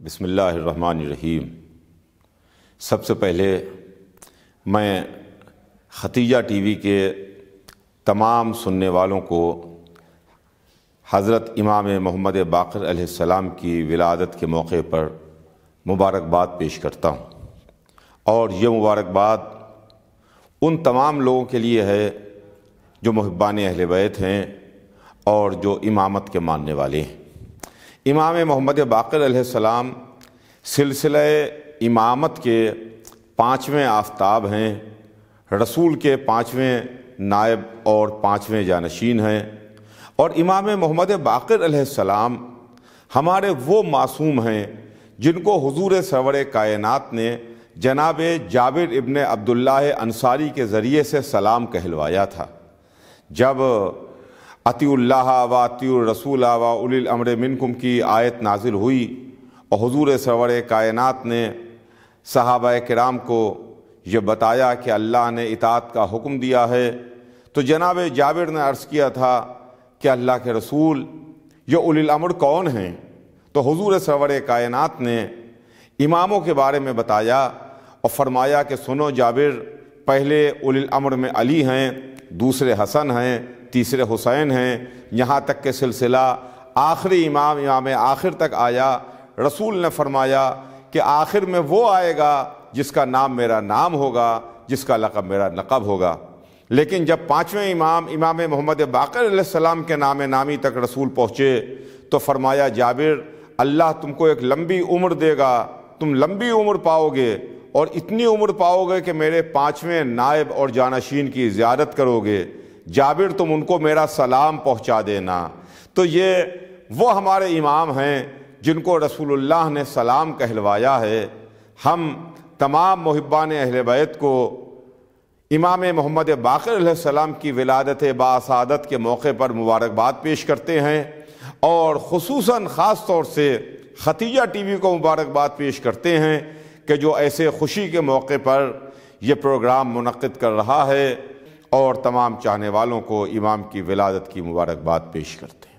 بسم اللہ الرحمن الرحیم۔ سب سے پہلے میں ختیجہ ٹی وی کے تمام سننے والوں کو حضرت امام محمد باقر علیہ السلام کی ولادت کے موقع پر مبارکباد پیش کرتا ہوں، اور یہ مبارکباد ان تمام لوگوں کے لیے ہے جو محبان اہل بیت ہیں اور جو امامت کے ماننے والے ہیں۔ امام محمد باقر علیہ السلام سلسلہ امامت کے 5ویں آفتاب ہیں، رسول کے 5ویں نائب اور 5ویں جانشین ہیں، اور امام محمد باقر علیہ السلام ہمارے وہ معصوم ہیں جن کو حضور سرور کائنات نے جناب جابر ابن عبداللہ انصاری کے ذریعے سے سلام کہلوایا تھا۔ جب اطیعوا اللہ و اطیعوا الرسول و اولی الامر منکم کی آیت نازل ہوئی اور حضور سرور کائنات نے صحابہ کرام کو یہ بتایا کہ اللہ نے اطاعت کا حکم دیا ہے، تو جناب جابر نے عرض کیا تھا کہ اللہ کے رسول یہ اولی الامر کون ہیں؟ تو حضور سرور کائنات نے اماموں کے بارے میں بتایا اور فرمایا کہ سنو جابر، پہلے اولی الامر میں علی ہیں، دوسرے حسن ہیں، تیسرے حسین ہیں، یہاں تک کہ سلسلہ آخری امام آخر تک آیا۔ رسول نے فرمایا کہ آخر میں وہ آئے گا جس کا نام میرا نام ہوگا، جس کا لقب میرا لقب ہوگا۔ لیکن جب 5ویں امام محمد باقر علیہ السلام کے نام نامی تک رسول پہنچے تو فرمایا جابر، اللہ تم کو ایک لمبی عمر دے گا، تم لمبی عمر پاؤ گے اور اتنی عمر پاؤ گے کہ میرے 5ویں نائب اور جانشین کی زیارت کرو گے۔ جابر تم ان کو میرا سلام پہنچا دینا۔ تو یہ وہ ہمارے امام ہیں جن کو رسول اللہ نے سلام کہلوایا ہے۔ ہم تمام محبان اہل بیت کو امام محمد باقر علیہ السلام کی ولادت باسعادت کے موقع پر مبارکباد پیش کرتے ہیں، اور خصوصاً خاص طور سے ختیجہ ٹی وی کو مبارکباد پیش کرتے ہیں کہ جو ایسے خوشی کے موقع پر یہ پروگرام منعقد کر رہا ہے، اور تمام چاہنے والوں کو امام کی ولادت کی مبارکباد پیش کرتے ہیں۔